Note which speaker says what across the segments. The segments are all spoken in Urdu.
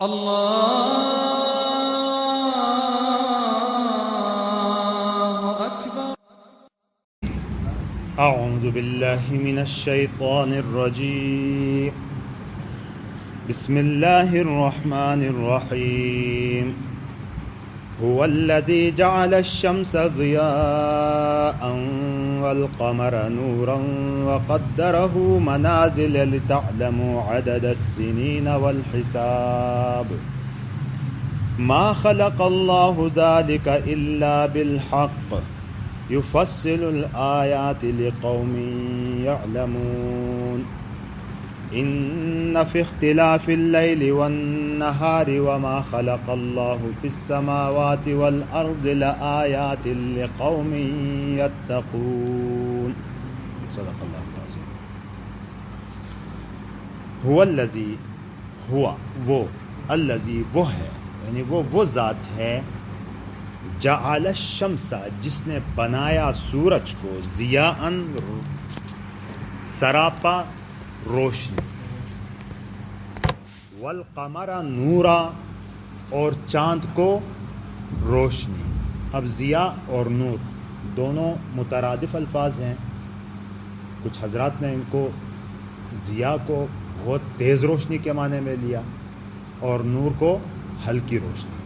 Speaker 1: الله أكبر.
Speaker 2: أعوذ بالله من الشيطان الرجيم. بسم الله الرحمن الرحيم. هو الذي جعل الشمس ضياء والقمر نورا وقدره منازل لتعلموا عدد السنين والحساب ما خلق الله ذلك إلا بالحق يفصل الآيات لقوم يعلمون إن في اختلاف الليل والنهار وما خلق الله في السماوات والأرض لآيات لقوم يتقون. صدق الله العظيم. هو الذي وہ الذي وہ ہے، یعنی وہ ذات ہے، جعل الشمس جس نے بنایا سورج کو، ضیاءً سراپا روشنی، والقمر نورا اور چاند کو روشنی. اب ضیاء اور نور دونوں مترادف الفاظ ہیں. کچھ حضرات نے ان کو ضیاء کو بہت تیز روشنی کے معنی میں لیا اور نور کو ہلکی روشنی.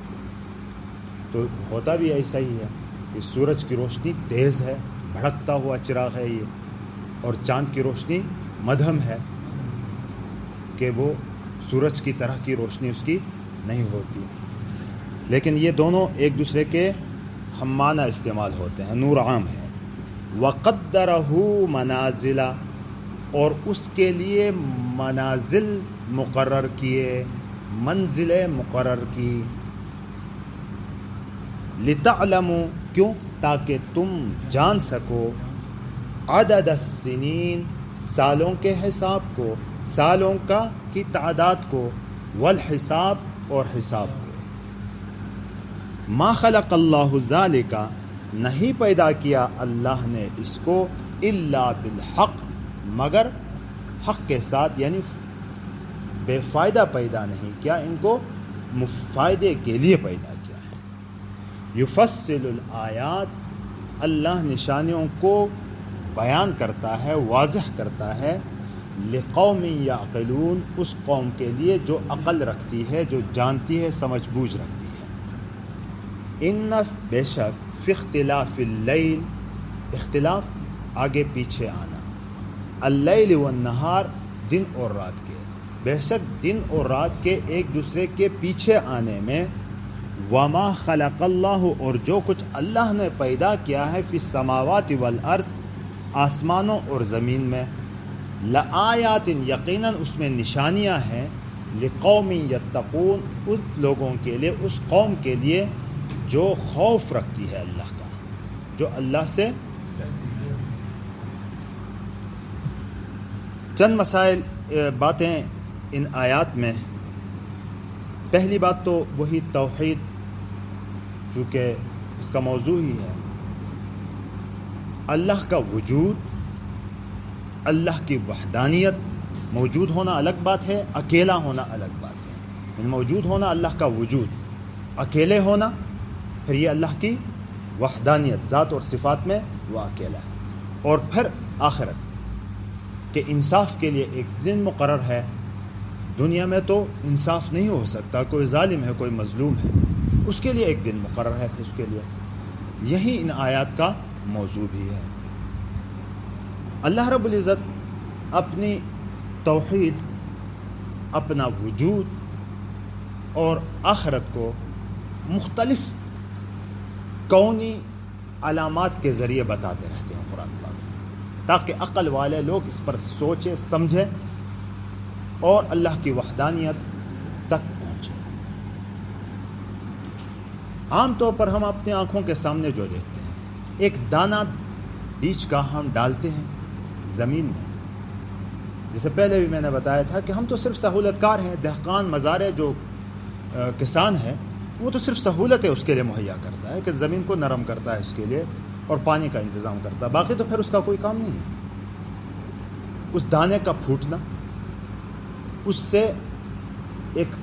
Speaker 2: تو ہوتا بھی ایسا ہی ہے کہ سورج کی روشنی تیز ہے، بھڑکتا ہوا چراغ ہے یہ، اور چاند کی روشنی مدھم ہے کہ وہ سورج کی طرح کی روشنی اس کی نہیں ہوتی. لیکن یہ دونوں ایک دوسرے کے ہم معنی استعمال ہوتے ہیں. نور عام ہے. وَقَدَّرَهُ مَنَازِلَ اور اس کے لیے منازل مقرر کیے، منزلیں مقرر کی. لِتَعْلَمُوا کیوں؟ تاکہ تم جان سکو عدد السنین سالوں کے حساب کو، سالوں کی تعداد کو، والحساب اور حساب کو. ما خلق اللہ ذالک نہیں پیدا کیا اللہ نے اس کو، الا بالحق مگر حق کے ساتھ، یعنی بے فائدہ پیدا نہیں کیا، ان کو فائدے کے لیے پیدا کیا ہے. یفصل الآیات اللہ نشانیوں کو بیان کرتا ہے، واضح کرتا ہے. لقوم یعقلون اس قوم کے لیے جو عقل رکھتی ہے، جو جانتی ہے، سمجھ بوجھ رکھتی ہے. ان بے شک فی اختلاف اللیل، اختلاف آگے پیچھے آنا، اللیل والنہار دن اور رات کے، بے شک دن اور رات کے ایک دوسرے کے پیچھے آنے میں، وما خلق اللہ اور جو کچھ اللہ نے پیدا کیا ہے، فی السماوات والارض آسمانوں اور زمین میں، لآیات یقیناً اس میں نشانیاں ہیں، لقوم یتقون اس لوگوں کے لیے، اس قوم کے لیے جو خوف رکھتی ہے اللہ کا، جو اللہ سے ڈرتی ہے. چند مسائل باتیں ان آیات میں. پہلی بات تو وہی توحید، چونکہ اس کا موضوع ہی ہے. اللہ کا وجود، اللہ کی وحدانیت، موجود ہونا الگ بات ہے، اکیلا ہونا الگ بات ہے. موجود ہونا اللہ کا وجود، اکیلے ہونا پھر یہ اللہ کی وحدانیت، ذات اور صفات میں وہ اکیلا ہے. اور پھر آخرت کہ انصاف کے لیے ایک دن مقرر ہے. دنیا میں تو انصاف نہیں ہو سکتا، کوئی ظالم ہے، کوئی مظلوم ہے، اس کے لیے ایک دن مقرر ہے. اس کے لیے یہی ان آیات کا موضوع بھی ہے. اللہ رب العزت اپنی توحید، اپنا وجود اور آخرت کو مختلف کونی علامات کے ذریعے بتاتے رہتے ہیں قرآن پاک میں، تاکہ عقل والے لوگ اس پر سوچیں، سمجھیں اور اللہ کی وحدانیت تک پہنچیں. عام طور پر ہم اپنی آنکھوں کے سامنے جو دیکھتے ہیں، ایک دانہ بیج کا ہم ڈالتے ہیں زمین میں. جیسے پہلے بھی میں نے بتایا تھا کہ ہم تو صرف سہولت کار ہیں. دہقان، مزارع جو کسان ہے وہ تو صرف سہولت ہے اس کے لیے مہیا کرتا ہے کہ زمین کو نرم کرتا ہے اس کے لیے اور پانی کا انتظام کرتا ہے، باقی تو پھر اس کا کوئی کام نہیں ہے. اس دانے کا پھوٹنا، اس سے ایک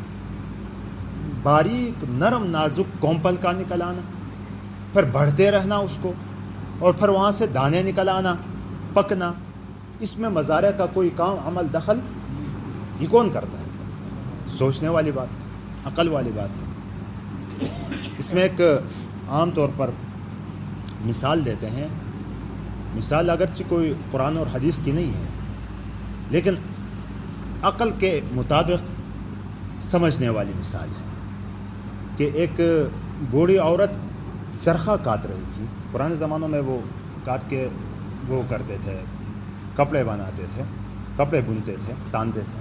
Speaker 2: باریک نرم نازک کومپل کا نکل آنا، پھر بڑھتے رہنا اس کو، اور پھر وہاں سے دانے نکل آنا، پکنا، اس میں مزارع کا کوئی کام عمل دخل یہ کون کرتا ہے؟ سوچنے والی بات ہے، عقل والی بات ہے۔ اس میں ایک عام طور پر مثال دیتے ہیں، مثال اگرچہ کوئی قرآن اور حدیث کی نہیں ہے، لیکن عقل کے مطابق سمجھنے والی مثال ہے کہ ایک بوڑھی عورت چرخہ کاٹ رہی تھی۔ پرانے زمانوں میں وہ کاٹ کے وہ کرتے تھے، کپڑے بناتے تھے، کپڑے بنتے تھے، تانتے تھے۔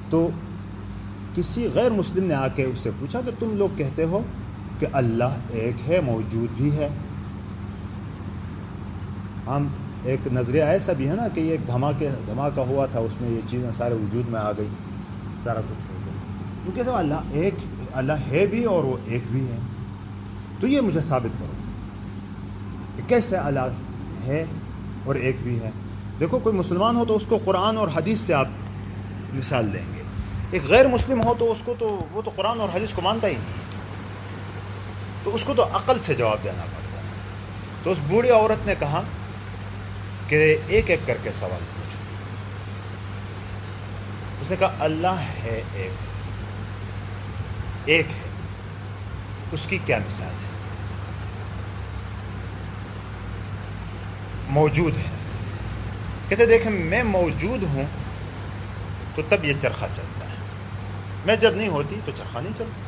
Speaker 2: تو کسی غیر مسلم نے آ کے اس سے پوچھا کہ تم لوگ کہتے ہو کہ اللہ ایک ہے، موجود بھی ہے۔ ہم ایک نظریہ ایسا بھی ہے نا کہ یہ ایک دھماکہ ہوا تھا، اس میں یہ چیزیں سارے وجود میں آ گئی، سارا کچھ ہو گیا۔ وہ کہتے ہو اللہ ہے بھی اور وہ ایک بھی ہے، تو یہ مجھے ثابت کرو کہ کیسے اللہ ہے اور ایک بھی ہے۔ دیکھو کوئی مسلمان ہو تو اس کو قرآن اور حدیث سے آپ مثال دیں گے، ایک غیر مسلم ہو تو اس کو وہ تو قرآن اور حدیث کو مانتا ہی نہیں، تو اس کو تو عقل سے جواب دینا پڑتا ہے۔ تو اس بوڑھی عورت نے کہا کہ ایک ایک کر کے سوال پوچھو۔ اس نے کہا اللہ ہے ایک ہے، اس کی کیا مثال ہے؟ موجود ہے، کہتے دیکھیں میں موجود ہوں تو تب یہ چرخہ چلتا ہے، میں جب نہیں ہوتی تو چرخہ نہیں چلتا۔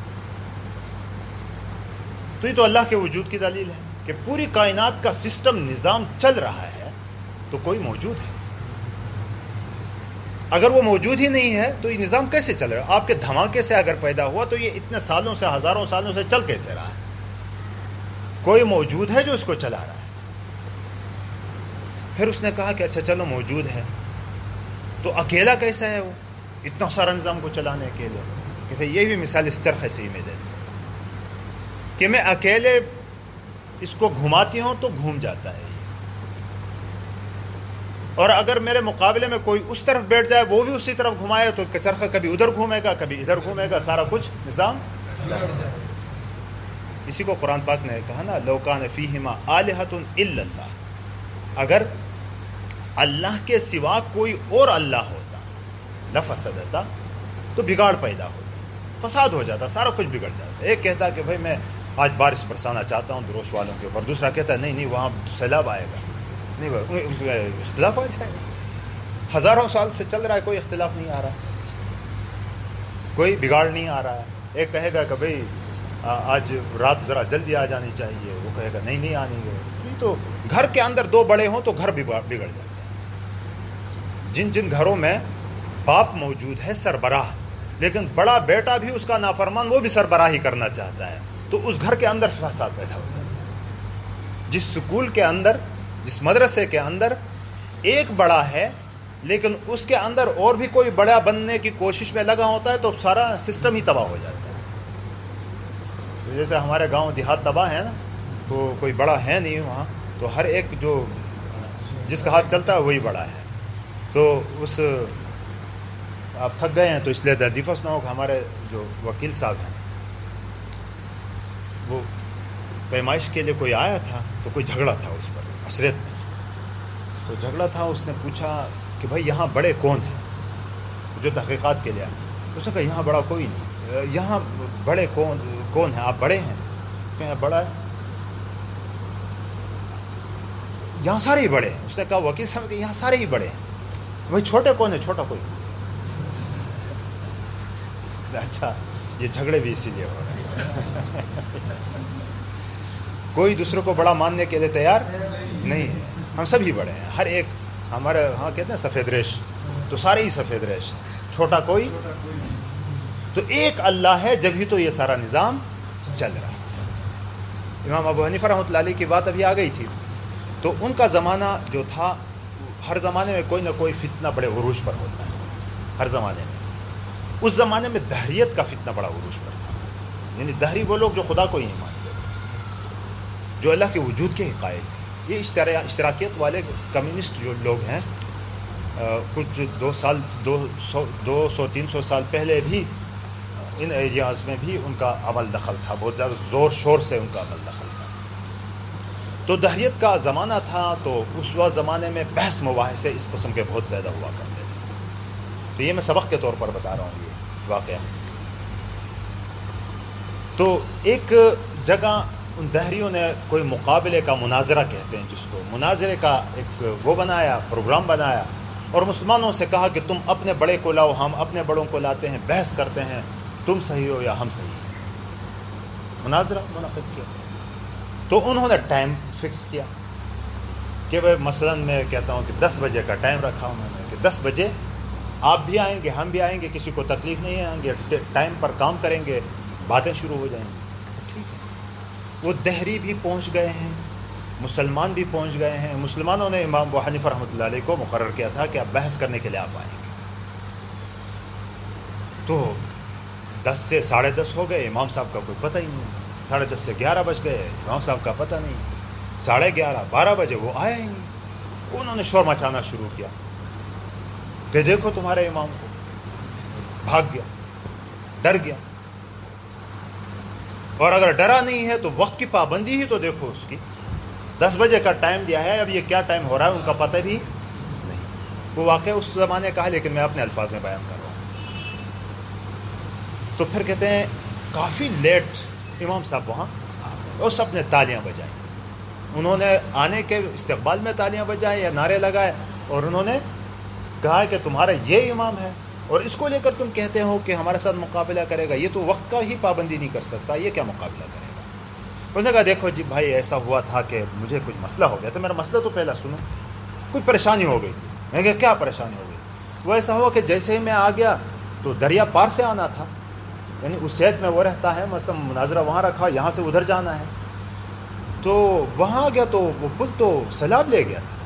Speaker 2: تو یہ تو اللہ کے وجود کی دلیل ہے کہ پوری کائنات کا سسٹم نظام چل رہا ہے تو کوئی موجود ہے۔ اگر وہ موجود ہی نہیں ہے تو یہ نظام کیسے چل رہا ہے؟ آپ کے دھماکے سے اگر پیدا ہوا تو یہ اتنے سالوں سے، ہزاروں سالوں سے چل کیسے رہا ہے؟ کوئی موجود ہے جو اس کو چلا رہا ہے۔ پھر اس نے کہا کہ اچھا چلو موجود ہے تو اکیلا کیسا ہے وہ اتنا سارا نظام کو چلانے کے لیے؟ کہتے یہ بھی مثال اس چرخے سے ہی میں دیتا ہوں کہ میں اکیلے اس کو گھماتی ہوں تو گھوم جاتا ہے، اور اگر میرے مقابلے میں کوئی اس طرف بیٹھ جائے وہ بھی اسی طرف گھمائے تو چرخہ کبھی ادھر گھومے گا کبھی ادھر گھومے گا، سارا کچھ نظام۔ اسی کو قرآن پاک نے کہا نا لو کان فیہما آلہۃ الا اللہ، اگر اللہ کے سوا کوئی اور اللہ ہوتا لفسدتا، تو بگاڑ پیدا ہوتا، فساد ہو جاتا، سارا کچھ بگڑ جاتا۔ ایک کہتا ہے کہ بھائی میں آج بارش برسانا چاہتا ہوں دروش والوں کے اوپر، دوسرا کہتا ہے نہیں وہاں سیلاب آئے گا، نہیں اختلاف آ جائے گا۔ ہزاروں سال سے چل رہا ہے، کوئی اختلاف نہیں آ رہا، کوئی بگاڑ نہیں آ رہا ہے۔ ایک کہے گا کہ بھئی آج رات ذرا جلدی آ جانی چاہیے، وہ کہے گا نہیں آنے گے۔ تو گھر کے اندر دو بڑے ہوں تو گھر بگڑ جاتا ہے۔ جن گھروں میں باپ موجود ہے سربراہ، لیکن بڑا بیٹا بھی اس کا نافرمان، وہ بھی سربراہی کرنا چاہتا ہے، تو اس گھر کے اندر فساد پیدا ہو جاتا ہے۔ جس سکول کے اندر، جس مدرسے کے اندر ایک بڑا ہے لیکن اس کے اندر اور بھی کوئی بڑا بننے کی کوشش میں لگا ہوتا ہے تو سارا سسٹم ہی تباہ ہو جاتا ہے۔ تو جیسے ہمارے گاؤں دیہات تباہ ہے نا، تو کوئی بڑا ہے نہیں وہاں، تو ہر ایک جو جس کا ہاتھ چلتا ہے وہی بڑا ہے۔ تو اس آپ تھک گئے ہیں تو اس لیے تجیفس نہ ہو کہ ہمارے جو وکیل صاحب ہیں وہ پیمائش کے لیے کوئی آیا تھا تو کوئی جھگڑا تھا اس پر عشرت میں، تو جھگڑا تھا، اس نے پوچھا کہ بھائی یہاں بڑے کون ہیں جو تحقیقات کے لیے آئے؟ اس نے کہا یہاں بڑا کوئی نہیں، یہاں بڑے کون ہیں؟ آپ بڑے ہیں؟ کہ بڑا ہے یہاں سارے ہی بڑے ہیں۔ اس نے کہا وکیل صاحب کہ یہاں سارے ہی بڑے ہیں، بھائی چھوٹے کون ہیں؟ چھوٹا کوئی نہیں۔ اچھا یہ جھگڑے بھی اسی لیے ہو رہے ہیں، کوئی دوسرے کو بڑا ماننے کے لیے تیار نہیں ہے، ہم سب ہی بڑے ہیں، ہر ایک ہمارے ہاں کہتے ہیں سفید ریش، تو سارے ہی سفید ریش، چھوٹا کوئی۔ تو ایک اللہ ہے جب ہی تو یہ سارا نظام چل رہا ہے۔ امام ابو حنیفہ رحمۃ اللہ علیہ کی بات ابھی آ گئی تھی، تو ان کا زمانہ جو تھا، ہر زمانے میں کوئی نہ کوئی فتنہ بڑے عروج پر ہوتا ہے، ہر زمانے میں۔ اس زمانے میں دہریت کا فتنہ بڑا عروج پر تھا، یعنی دہری وہ لوگ جو خدا کو ہی نہیں مانتے، جو اللہ کے وجود کے ہی قائل ہیں۔ یہ اشتراکیت والے کمیونسٹ جو لوگ ہیں، کچھ 200 300 سال پہلے بھی ان ایریاز میں بھی ان کا عمل دخل تھا، بہت زیادہ زور شور سے ان کا عمل دخل تھا. تو دہریت کا زمانہ تھا، تو اس وقت زمانے میں بحث مباحثے اس قسم کے بہت زیادہ ہوا کرتے تھے. تو یہ میں سبق کے طور پر بتا رہا ہوں یہ واقعہ. تو ایک جگہ ان دہریوں نے کوئی مقابلے کا مناظرہ کہتے ہیں جس کو، مناظرے کا ایک وہ بنایا، پروگرام بنایا، اور مسلمانوں سے کہا کہ تم اپنے بڑے کو لاؤ، ہم اپنے بڑوں کو لاتے ہیں، بحث کرتے ہیں، تم صحیح ہو یا ہم صحیح ہیں. مناظرہ منعقد کیا. تو انہوں نے ٹائم فکس کیا کہ وہ مثلاً میں کہتا ہوں کہ 10 بجے کا ٹائم رکھا انہوں نے کہ 10 بجے آپ بھی آئیں گے، ہم بھی آئیں گے، کسی کو تکلیف نہیں آئیں گے، ٹائم پر کام کریں گے، باتیں شروع ہو جائیں گی. ٹھیک ہے. وہ دہری بھی پہنچ گئے ہیں، مسلمان بھی پہنچ گئے ہیں. مسلمانوں نے امام ابو حنیفہ رحمۃ اللہ علیہ کو مقرر کیا تھا کہ آپ بحث کرنے کے لیے آپ آئیں گے. تو 10 سے 10:30 ہو گئے، امام صاحب کا کوئی پتہ ہی نہیں. 10:30 سے 11 بج گئے، امام صاحب کا پتہ نہیں. 11:30 12 بجے وہ آیا ہی نہیں. انہوں نے شور مچانا شروع کیا کہ دیکھو تمہارے امام کو. بھاگ گیا، ڈر گیا. اور اگر ڈرا نہیں ہے تو وقت کی پابندی ہی تو دیکھو اس کی. 10 بجے کا ٹائم دیا ہے، اب یہ کیا ٹائم ہو رہا ہے ان کا پتہ بھی نہیں. وہ واقعہ اس زمانے کا ہے لیکن میں اپنے الفاظ میں بیان کر رہا ہوں. تو پھر کہتے ہیں کافی لیٹ امام صاحب وہاں اور سب نے تالیاں بجائیں. انہوں نے آنے کے استقبال میں تالیاں بجائیں یا نعرے لگائے، اور انہوں نے کہا کہ تمہارا یہ امام ہے اور اس کو لے کر تم کہتے ہو کہ ہمارے ساتھ مقابلہ کرے گا، یہ تو وقت کا ہی پابندی نہیں کر سکتا، یہ کیا مقابلہ کرے گا. انہوں نے کہا دیکھو جی بھائی ایسا ہوا تھا کہ مجھے کچھ مسئلہ ہو گیا تھا. میرا مسئلہ تو پہلا سنو. کچھ پریشانی ہو گئی. میں کہا کیا پریشانی ہو گئی؟ وہ ایسا ہوا کہ جیسے ہی میں آ گیا تو دریا پار سے آنا تھا، یعنی اس صحت میں وہ رہتا ہے، مثلا مناظرہ وہاں رکھا، یہاں سے ادھر جانا ہے. تو وہاں آ گیا تو وہ پل تو سیلاب لے گیا تھا،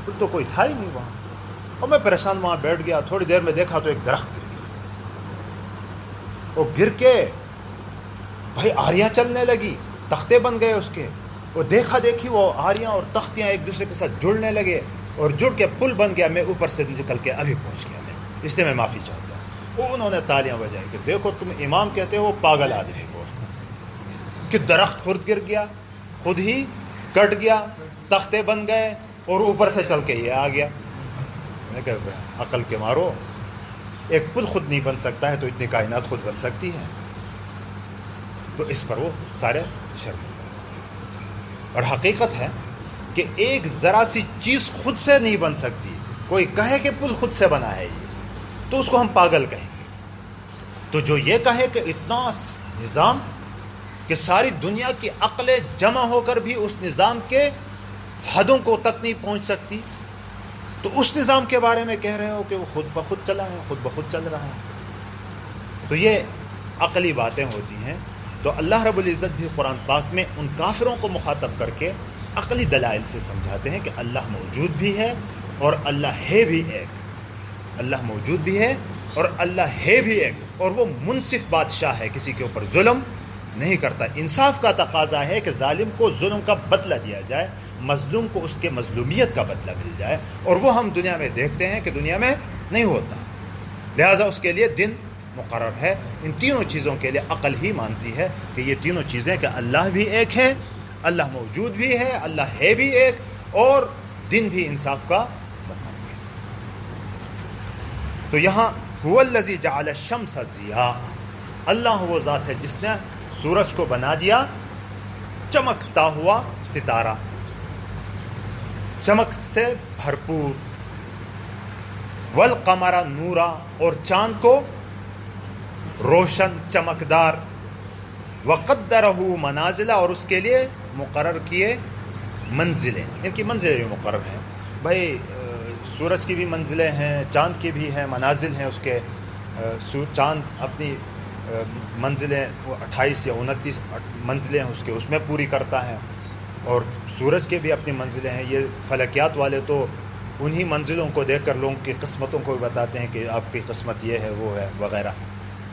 Speaker 2: پل تو کوئی تھا ہی نہیں وہاں. اور میں پریشان وہاں بیٹھ گیا. تھوڑی دیر میں دیکھا تو ایک درخت گر گیا. وہ گر کے بھائی آریاں چلنے لگی، تختے بن گئے اس کے. وہ دیکھا دیکھی وہ آریاں اور تختیاں ایک دوسرے کے ساتھ جڑنے لگے اور جڑ کے پل بن گیا. میں اوپر سے نکل کے ابھی پہنچ گیا، میں اس لیے میں معافی چاہتا ہوں. وہ انہوں نے تالیاں بجائی کہ دیکھو تم امام کہتے ہو پاگل آدمی کو، کہ درخت خود گر گیا، خود ہی کٹ گیا، تختے بن گئے اور اوپر سے چل کے یہ آ گیا. میں کہ عقل کے مارو، ایک پل خود نہیں بن سکتا ہے تو اتنی کائنات خود بن سکتی ہے. تو اس پر وہ سارے شرم. اور حقیقت ہے کہ ایک ذرا سی چیز خود سے نہیں بن سکتی. کوئی کہے کہ پل خود سے بنا ہے یہ، تو اس کو ہم پاگل کہیں گے. تو جو یہ کہے کہ اتنا نظام کہ ساری دنیا کی عقلیں جمع ہو کر بھی اس نظام کے حدوں کو تک نہیں پہنچ سکتی، تو اس نظام کے بارے میں کہہ رہے ہو کہ وہ خود بخود چلا ہے، خود بخود چل رہا ہے. تو یہ عقلی باتیں ہوتی ہیں. تو اللہ رب العزت بھی قرآن پاک میں ان کافروں کو مخاطب کر کے عقلی دلائل سے سمجھاتے ہیں کہ اللہ موجود بھی ہے اور اللہ ہے بھی ایک. اللہ موجود بھی ہے اور اللہ ہے بھی ایک، اور وہ منصف بادشاہ ہے، کسی کے اوپر ظلم نہیں کرتا. انصاف کا تقاضا ہے کہ ظالم کو ظلم کا بدلہ دیا جائے، مظلوم کو اس کے مظلومیت کا بدلہ مل جائے. اور وہ ہم دنیا میں دیکھتے ہیں کہ دنیا میں نہیں ہوتا. لہٰذا اس کے لیے دن مقرر ہے. ان تینوں چیزوں کے لیے عقل ہی مانتی ہے کہ یہ تینوں چیزیں کہ اللہ بھی ایک ہے، اللہ موجود بھی ہے، اللہ ہے بھی ایک، اور دن بھی انصاف کا مقرر ہے. تو یہاں هو الذی جعل الشمس ضیاء، اللہ وہ ذات ہے جس نے سورج کو بنا دیا چمکتا ہوا ستارہ، چمک سے بھرپور. والقمر نورا، اور چاند کو روشن چمکدار. وقدرہ منازل، اور اس کے لیے مقرر کیے منزلیں. ان کی منزلیں بھی مقرر ہیں. بھائی سورج کی بھی منزلیں ہیں، چاند کی بھی ہیں، منازل ہیں اس کے. چاند اپنی منزلیں 28 یا 29 منزلیں اس کے، اس میں پوری کرتا ہے، اور سورج کے بھی اپنی منزلیں ہیں. یہ فلکیات والے تو انہی منزلوں کو دیکھ کر لوگوں کی قسمتوں کو بھی بتاتے ہیں کہ آپ کی قسمت یہ ہے، وہ ہے وغیرہ.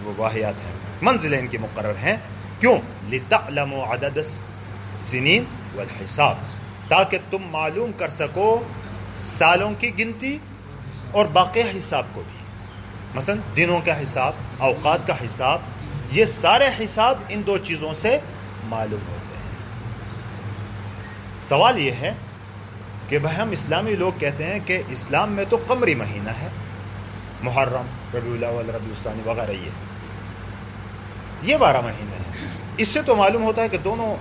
Speaker 2: وہ واحیات ہیں. منزلیں ان کی مقرر ہیں. کیوں؟ لِتَعْلَمُوا عَدَدَ السِّنِينَ وَالْحِسَابِ، تاکہ تم معلوم کر سکو سالوں کی گنتی اور باقی حساب کو بھی. مثلا دنوں کا حساب، اوقات کا حساب، یہ سارے حساب ان دو چیزوں سے معلوم ہوتے ہیں۔ سوال یہ ہے کہ بھائی ہم اسلامی لوگ کہتے ہیں کہ اسلام میں تو قمری مہینہ ہے، محرم، ربیع الاول، ربیع الثانی وغیرہ، یہ 12 مہینے ہیں۔ اس سے تو معلوم ہوتا ہے کہ دونوں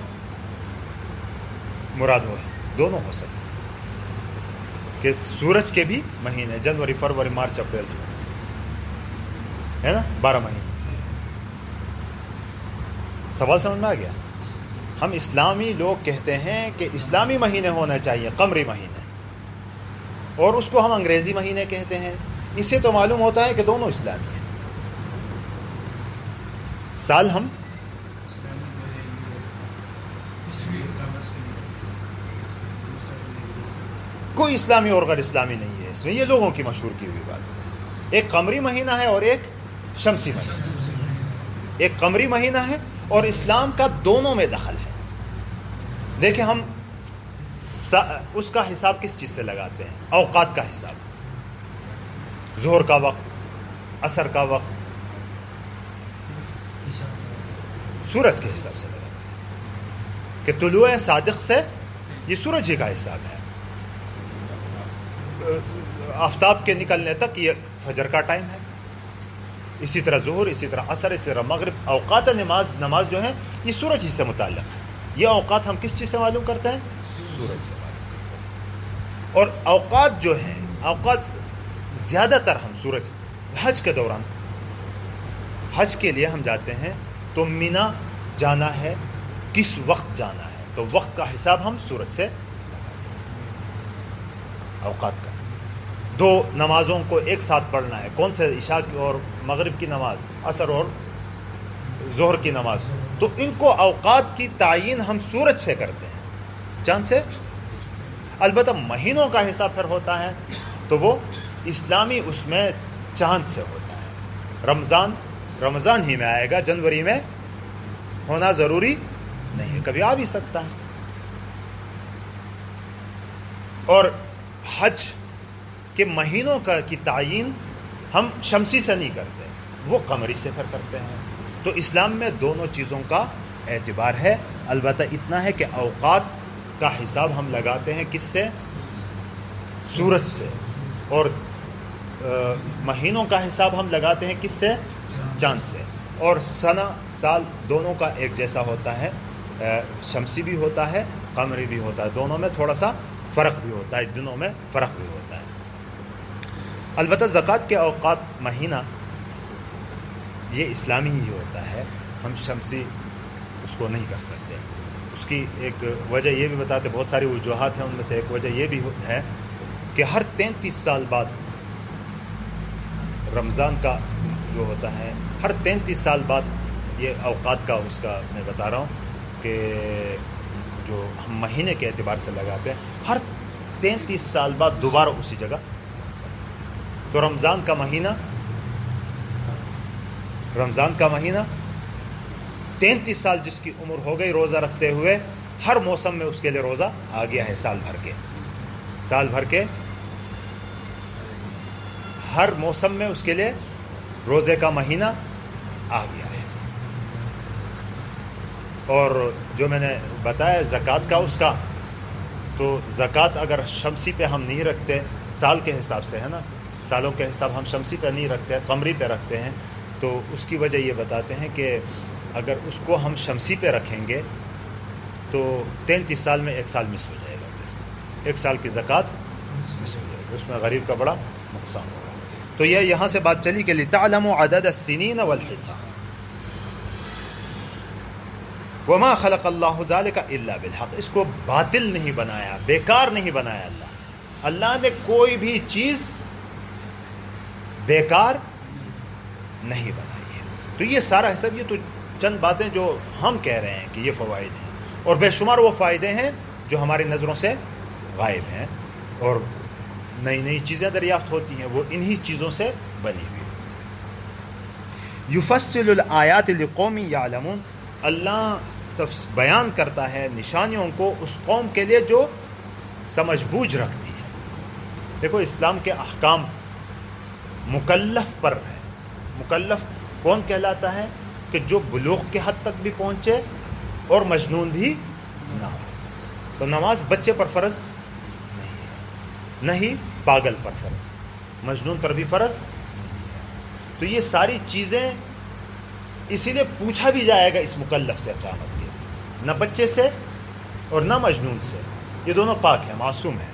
Speaker 2: مراد ہو دونوں ہو سکتے ہیں، کہ سورج کے بھی مہینے، جنوری، فروری، مارچ، اپریل، ہے نا، 12 مہینے۔ سوال سمجھ میں آ گیا؟ ہم اسلامی لوگ کہتے ہیں کہ اسلامی مہینے ہونا چاہیے، قمری مہینے، اور اس کو ہم انگریزی مہینے کہتے ہیں۔ اس سے تو معلوم ہوتا ہے کہ دونوں اسلامی ہیں۔ سال ہم کوئی اسلامی اور غیر اسلامی نہیں ہے اس میں، یہ لوگوں کی مشہور کی ہوئی بات ہے۔ ایک قمری مہینہ ہے اور ایک شمسی مہینہ، ایک قمری مہینہ ہے اور اسلام کا دونوں میں دخل ہے۔ دیکھیں ہم اس کا حساب کس چیز سے لگاتے ہیں؟ اوقات کا حساب، ظہر کا وقت، عصر کا وقت، سورج کے حساب سے لگاتے ہیں کہ طلوع صادق سے یہ سورج ہی کا حساب ہے، آفتاب کے نکلنے تک یہ فجر کا ٹائم ہے، اسی طرح ظہر، اسی طرح عصر، اسی طرح مغرب۔ اوقات نماز جو ہے یہ سورج ہی سے متعلق ہے۔ یہ اوقات ہم کس چیز سے معلوم کرتے ہیں؟ سورج سے معلوم کرتے ہیں۔ اور اوقات جو ہیں، اوقات زیادہ تر ہم سورج، حج کے دوران، حج کے لیے ہم جاتے ہیں تو مینا جانا ہے، کس وقت جانا ہے، تو وقت کا حساب ہم سورج سے لگاتے ہیں۔ اوقات کا 2 نمازوں کو ایک ساتھ پڑھنا ہے، کون سے؟ عشاء اور مغرب کی نماز، عصر اور ظہر کی نماز، تو ان کو اوقات کی تعین ہم سورج سے کرتے ہیں، چاند سے۔ البتہ مہینوں کا حساب پھر ہوتا ہے تو وہ اسلامی اس میں چاند سے ہوتا ہے۔ رمضان ہی میں آئے گا، جنوری میں ہونا ضروری نہیں ہے، کبھی آ بھی سکتا ہے۔ اور حج کے مہینوں کی تعین ہم شمسی سے نہیں کرتے، وہ قمری سے پھر کرتے ہیں۔ تو اسلام میں دونوں چیزوں کا اعتبار ہے، البتہ اتنا ہے کہ اوقات کا حساب ہم لگاتے ہیں کس سے؟ سورج سے، اور مہینوں کا حساب ہم لگاتے ہیں کس سے؟ چاند سے۔ اور سال دونوں کا ایک جیسا ہوتا ہے، شمسی بھی ہوتا ہے، قمری بھی ہوتا ہے، دونوں میں تھوڑا سا فرق بھی ہوتا ہے، دنوں میں فرق بھی ہوتا ہے۔ البتہ زکوٰۃ کے اوقات مہینہ یہ اسلامی ہی ہوتا ہے، ہم شمسی اس کو نہیں کر سکتے۔ اس کی ایک وجہ یہ بھی بتاتے، بہت ساری وجوہات ہیں، ان میں سے ایک وجہ یہ بھی ہے کہ ہر 33 سال بعد رمضان کا جو ہوتا ہے، ہر 33 سال بعد یہ اوقات کا اس کا میں بتا رہا ہوں کہ جو ہم مہینے کے اعتبار سے لگاتے ہیں، ہر 33 سال بعد دوبارہ اسی جگہ۔ تو رمضان کا مہینہ 33 سال جس کی عمر ہو گئی روزہ رکھتے ہوئے، ہر موسم میں اس کے لیے روزہ آ گیا ہے، سال بھر کے ہر موسم میں اس کے لیے روزے کا مہینہ آ گیا ہے۔ اور جو میں نے بتایا زکوٰۃ کا، اس کا تو زکوٰۃ اگر شمسی پہ ہم نہیں رکھتے، سال کے حساب سے ہے نا، سالوں کے حساب ہم شمسی پہ نہیں رکھتے، قمری پہ رکھتے ہیں، تو اس کی وجہ یہ بتاتے ہیں کہ اگر اس کو ہم شمسی پہ رکھیں گے تو 33 سال میں 1 سال مس ہو جائے گا، 1 سال کی زکوٰۃ مس ہو جائے گی، اس میں غریب کا بڑا نقصان ہوگا۔ تو یہ یہاں سے بات چلی کہ لِتَعْلَمُوا عَدَدَ السِّنِينَ وَالْحِسَابَ وَمَا خَلَقَ اللَّهُ ذَلِكَ إِلَّا بِالْحَقِّ۔ اس کو باطل نہیں بنایا، بیکار نہیں بنایا اللہ نے کوئی بھی چیز بیکار نہیں بنائی ہے۔ تو یہ سارا حساب، یہ تو چند باتیں جو ہم کہہ رہے ہیں کہ یہ فوائد ہیں، اور بے شمار وہ فائدے ہیں جو ہماری نظروں سے غائب ہیں، اور نئی نئی چیزیں دریافت ہوتی ہیں، وہ انہی چیزوں سے بنی ہوئی ہوتی ہیں۔ یفصل الآیات لقوم یعلمون، اللہ بیان کرتا ہے نشانیوں کو اس قوم کے لیے جو سمجھ بوجھ رکھتی ہے۔ دیکھو اسلام کے احکام مکلف پر ہے۔ مکلف کون کہلاتا ہے؟ کہ جو بلوغ کے حد تک بھی پہنچے اور مجنون بھی نہ ہو. تو نماز بچے پر فرض نہیں ہے، نہیں پاگل پر فرض، مجنون پر بھی فرض نہیں ہے. تو یہ ساری چیزیں اسی لیے پوچھا بھی جائے گا اس مکلف سے قیامت کے، نہ بچے سے اور نہ مجنون سے. یہ دونوں پاک ہیں، معصوم ہیں،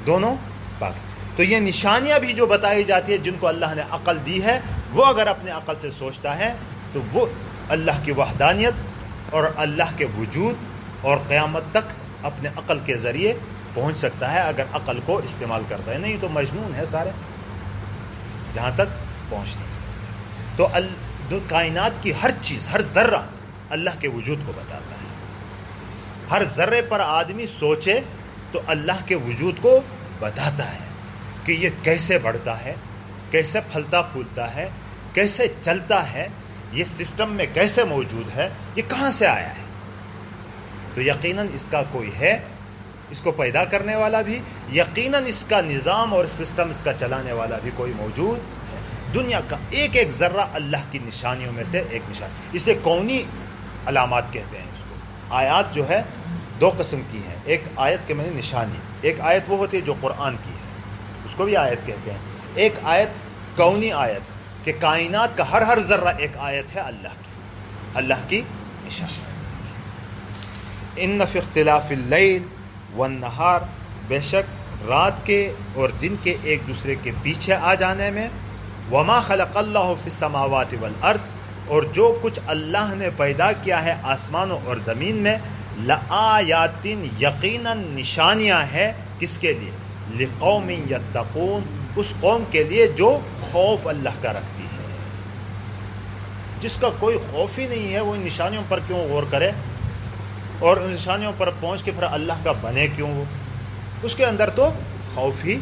Speaker 2: دونوں پاک ہیں. تو یہ نشانیاں بھی جو بتائی جاتی ہے، جن کو اللہ نے عقل دی ہے، وہ اگر اپنے عقل سے سوچتا ہے تو وہ اللہ کی وحدانیت اور اللہ کے وجود اور قیامت تک اپنے عقل کے ذریعے پہنچ سکتا ہے اگر عقل کو استعمال کرتا ہے. نہیں تو مجنون ہے سارے، جہاں تک پہنچ نہیں سکتے. تو کائنات کی ہر چیز، ہر ذرہ اللہ کے وجود کو بتاتا ہے. ہر ذرے پر آدمی سوچے تو اللہ کے وجود کو بتاتا ہے کہ یہ کیسے بڑھتا ہے، کیسے پھلتا پھولتا ہے، کیسے چلتا ہے، یہ سسٹم میں کیسے موجود ہے، یہ کہاں سے آیا ہے. تو یقیناً اس کا کوئی ہے، اس کو پیدا کرنے والا بھی، یقیناً اس کا نظام اور سسٹم، اس کا چلانے والا بھی کوئی موجود ہے. دنیا کا ایک ایک ذرہ اللہ کی نشانیوں میں سے ایک نشان. اس لیے کونی علامات کہتے ہیں اس کو. آیات جو ہے دو قسم کی ہیں، ایک آیت کے معنی نشانی، ایک آیت وہ ہوتی ہے جو قرآن کی ہے، اس کو بھی آیت کہتے ہیں. ایک آیت کونی آیت کہ کائنات کا ہر ذرہ ایک آیت ہے اللہ کی نشانی. ان فی اختلاف اللیل والنہار، بے شک رات کے اور دن کے ایک دوسرے کے پیچھے آ جانے میں، وما خلق اللہ فی السماوات والارض، اور جو کچھ اللہ نے پیدا کیا ہے آسمانوں اور زمین میں، لآیات، یقیناً نشانیاں ہیں. کس کے لیے؟ لقوم یتقون، اس قوم کے لیے جو خوف اللہ کا رکھتی ہے. جس کا کوئی خوف ہی نہیں ہے وہ ان نشانیوں پر کیوں غور کرے، اور ان نشانیوں پر پہنچ کے پھر اللہ کا بنے کیوں؟ وہ اس کے اندر تو خوف ہی